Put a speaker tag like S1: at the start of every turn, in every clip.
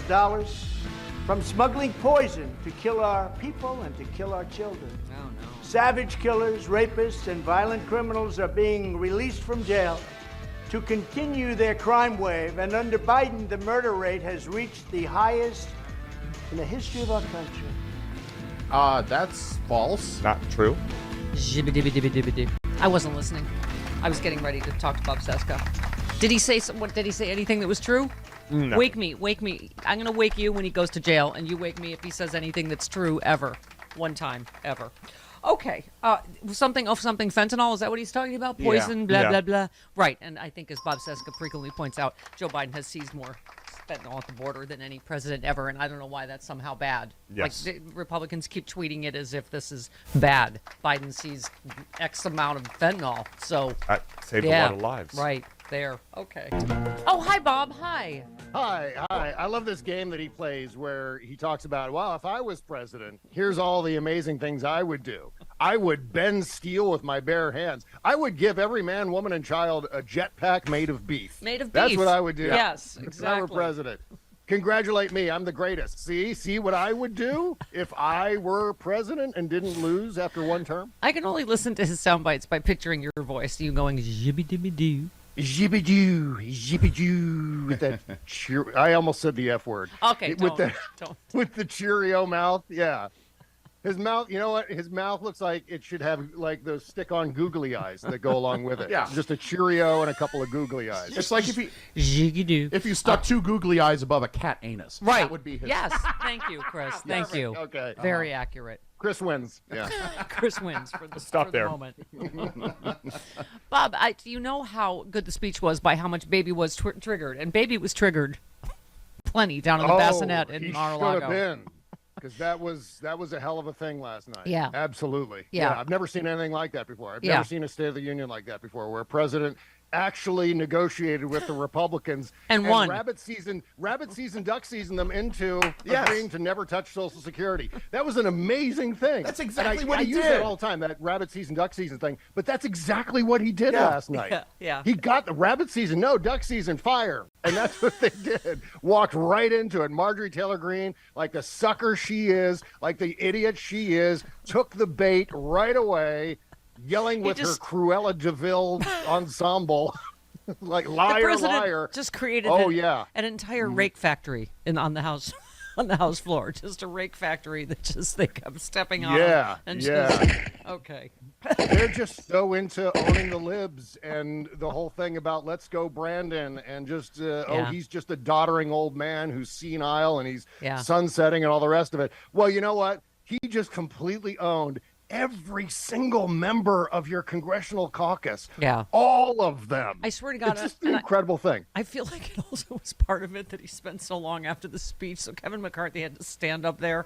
S1: of dollars from smuggling poison to kill our people and to kill our children.
S2: Oh, no.
S1: Savage killers, rapists, and violent criminals are being released from jail to continue their crime wave. And under Biden, the murder rate has reached the highest in the history of our country.
S3: That's false.
S4: Not true.
S2: Jibby-dibby-dibby-dibby-dib. I wasn't listening. I was getting ready to talk to Bob Cesca. Did he say anything that was true?
S4: No.
S2: Wake me. I'm going to wake you when he goes to jail, and you wake me if he says anything that's true ever. One time, ever. Okay. Something fentanyl, is that what he's talking about? Poison, blah, blah, blah. Right, and I think as Bob Cesca frequently points out, Joe Biden has seized more fentanyl at the border than any president ever, and I don't know why that's somehow bad.
S4: Yes.
S2: Like, the Republicans keep tweeting it as if this is bad. Biden sees X amount of fentanyl, so...
S4: That saved a lot of lives.
S2: Right, there. Okay. Oh, hi, Bob. Hi.
S3: Hi. I love this game that he plays where he talks about, well, if I was president, here's all the amazing things I would do. I would bend steel with my bare hands. I would give every man, woman, and child a jetpack made of beef. That's what I would do.
S2: Yes, exactly.
S3: If I were president. Congratulate me. I'm the greatest. See what I would do if I were president and didn't lose after one term?
S2: I can only listen to his sound bites by picturing your voice. You going, jibby-dibby-doo.
S3: Jibbidoo, jibbidoo, with that I almost said the F word.
S2: Okay,
S3: with
S2: don't.
S3: With the Cheerio mouth, yeah. His mouth, you know what? His mouth looks like it should have like those stick-on googly eyes that go along with it.
S4: Yeah.
S3: Just a Cheerio and a couple of googly eyes.
S5: It's like
S2: Jiggy-doo.
S5: if you stuck two googly eyes above a cat anus.
S2: Right.
S5: That would be his.
S2: Yes. Thank you, Chris. Thank you.
S3: Okay.
S2: Very accurate.
S3: Chris wins. Yeah.
S2: Chris wins for the,
S4: Stop
S2: for
S4: there.
S2: the moment. Bob, do you know how good the speech was by how much Baby was triggered? And Baby was triggered plenty down in the bassinet in Mar-a-Lago.
S3: Should have been. Because that was a hell of a thing last night.
S2: Yeah.
S3: Absolutely.
S2: Yeah.
S3: I've never seen anything like that before. I've
S2: Yeah.
S3: never seen a State of the Union like that before, where a president actually negotiated with the Republicans
S2: and won.
S3: rabbit season, duck season them into agreeing to never touch Social Security. That was an amazing thing.
S5: That's exactly what
S3: I
S5: he
S3: use
S5: did.
S3: that all the time, that rabbit season, duck season thing. But that's exactly what he did last night.
S2: Yeah.
S3: He got the rabbit season, no, duck season, fire. And that's what they did. Walked right into it. Marjorie Taylor Greene, like the sucker she is, like the idiot she is, took the bait right away, yelling with her Cruella de Vil ensemble, like liar,
S2: the president
S3: liar.
S2: Just created an entire rake factory on the House floor. Just a rake factory that just they kept stepping on. Okay.
S3: They're just so into owning the libs and the whole thing about let's go Brandon and just he's just a doddering old man who's senile and he's sunsetting and all the rest of it. Well, you know what? He just completely owned every single member of your congressional caucus.
S2: Yeah.
S3: All of them.
S2: I swear to God.
S3: It's just an incredible thing.
S2: I feel like it also was part of it that he spent so long after the speech. So Kevin McCarthy had to stand up there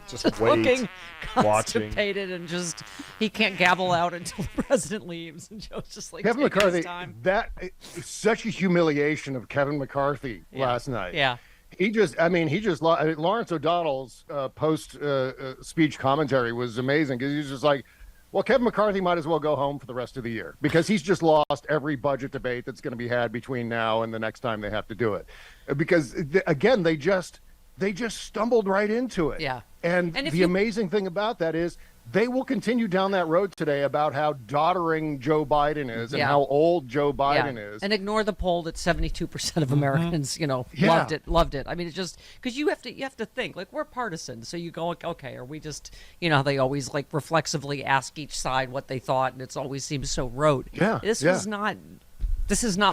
S4: just
S2: looking
S4: watching,
S2: constipated, and just he can't gavel out until the president leaves. And Joe's just like
S3: Kevin
S2: taking
S3: McCarthy,
S2: his time.
S3: that is such a humiliation of Kevin McCarthy last night.
S2: Yeah.
S3: Lawrence O'Donnell's post speech commentary was amazing because he's just like, well, Kevin McCarthy might as well go home for the rest of the year because he's just lost every budget debate that's going to be had between now and the next time they have to do it. Because again, they just stumbled right into it.
S2: Yeah.
S3: And the amazing thing about that is they will continue down that road today about how doddering Joe Biden is and how old Joe Biden is.
S2: And ignore the poll that 72% of Americans, loved it. I mean, it's just because you have to think like we're partisan. So you go, okay, are we just, they always like reflexively ask each side what they thought, and it always seems so rote.
S3: Yeah.
S2: This is not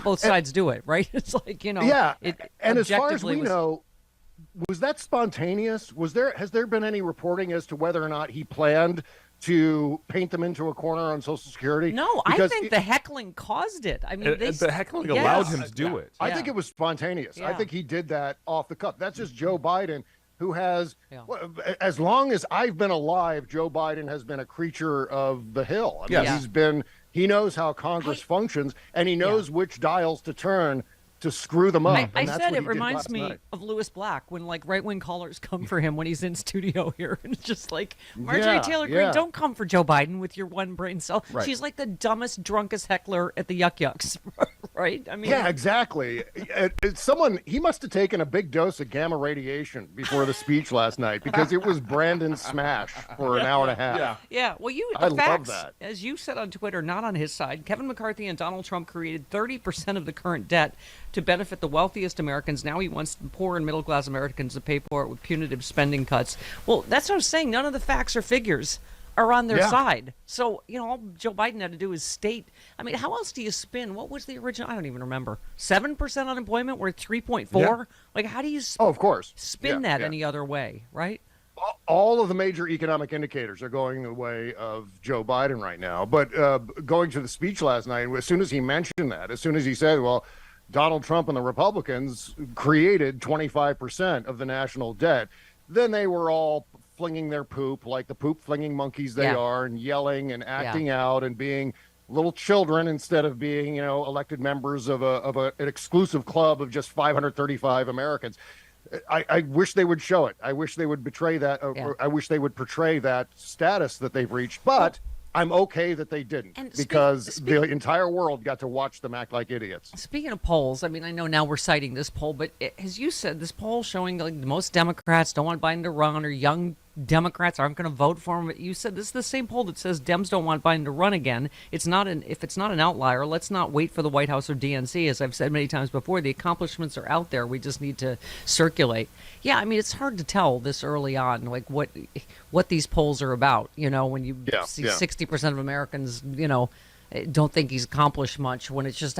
S2: both sides do it, right? It's like,
S3: Yeah.
S2: It
S3: and as far as we
S2: objectively
S3: know, was that spontaneous? Has there been any reporting as to whether or not he planned to paint them into a corner on Social Security?
S2: No,
S3: because
S2: I think the heckling caused it. I mean,
S4: the heckling allowed him to do it.
S3: I think it was spontaneous.
S2: Yeah.
S3: I think he did that off the cuff. That's just Joe Biden, who has, as long as I've been alive, Joe Biden has been a creature of the Hill. I mean, he knows how Congress functions, and he knows which dials to turn to screw them up.
S2: I said it reminds me of Louis Black when like right-wing callers come for him when he's in studio here. And it's just like, Marjorie Taylor Greene, don't come for Joe Biden with your one brain cell.
S5: Right.
S2: She's like the dumbest, drunkest heckler at the Yuck Yucks. right? I mean,
S3: yeah, exactly. He must have taken a big dose of gamma radiation before the speech last night, because it was Brandon's smash for an hour and a half.
S2: Yeah. Well,
S3: I love that.
S2: As you said on Twitter, not on his side, Kevin McCarthy and Donald Trump created 30% of the current debt to benefit the wealthiest Americans. Now he wants poor and middle class Americans to pay for it with punitive spending cuts. Well, that's what I'm saying. None of the facts or figures are on their side. So, all Joe Biden had to do is state. I mean, how else do you spin? What was the original? I don't even remember. 7% unemployment? We're at 3.4? Yeah. Like, how do you
S3: of course.
S2: spin that any other way, right?
S3: All of the major economic indicators are going the way of Joe Biden right now. But going to the speech last night, as soon as he mentioned that, as soon as he said, well, Donald Trump and the Republicans created 25% of the national debt, then they were all flinging their poop like the poop flinging monkeys they are, and yelling and acting out and being little children instead of being, elected members of an exclusive club of just 535 Americans. I wish they would show it. I wish they would betray that. I wish they would portray that status that they've reached. But I'm okay that they didn't, because the entire world got to watch them act like idiots. Speaking
S2: of polls, I mean, I know now we're citing this poll, but as you said, this poll showing like most Democrats don't want Biden to run, or young Democrats aren't going to vote for him. You said this is the same poll that says Dems don't want Biden to run again. If it's not an outlier, let's not wait for the White House or DNC. As I've said many times before, the accomplishments are out there. We just need to circulate. Yeah, I mean, it's hard to tell this early on, like what these polls are about. When you see 60% of Americans, don't think he's accomplished much. When it's just,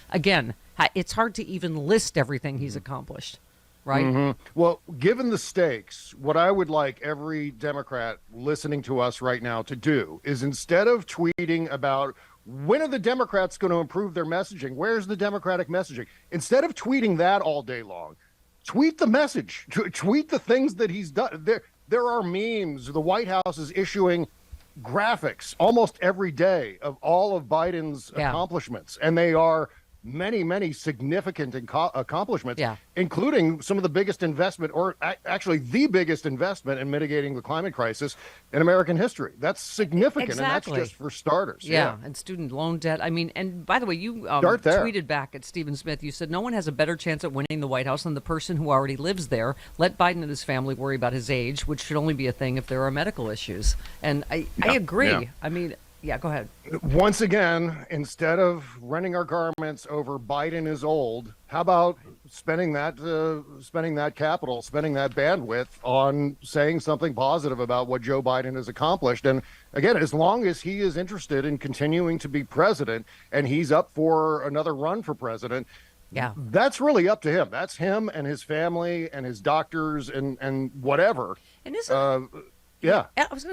S2: again, it's hard to even list everything he's accomplished. Right.
S3: Mm-hmm. Well, given the stakes, what I would like every Democrat listening to us right now to do is, instead of tweeting about when are the Democrats going to improve their messaging, where's the Democratic messaging, instead of tweeting that all day long, tweet the message, tweet the things that he's done. There are memes. The White House is issuing graphics almost every day of all of Biden's accomplishments, and they are many, many significant accomplishments, including some of the biggest investment, or actually the biggest investment in mitigating the climate crisis in American history. That's significant, and that's just for starters.
S2: Yeah, and student loan debt. I mean, and by the way, you tweeted back at Stephen Smith. You said, no one has a better chance at winning the White House than the person who already lives there. Let Biden and his family worry about his age, which should only be a thing if there are medical issues. And I agree. Yeah. I mean, yeah, go ahead.
S3: Once again, instead of rending our garments over Biden is old, how about spending that capital, spending that bandwidth on saying something positive about what Joe Biden has accomplished? And again, as long as he is interested in continuing to be president, and he's up for another run for president, that's really up to him. That's him and his family and his doctors and whatever.
S2: And I was going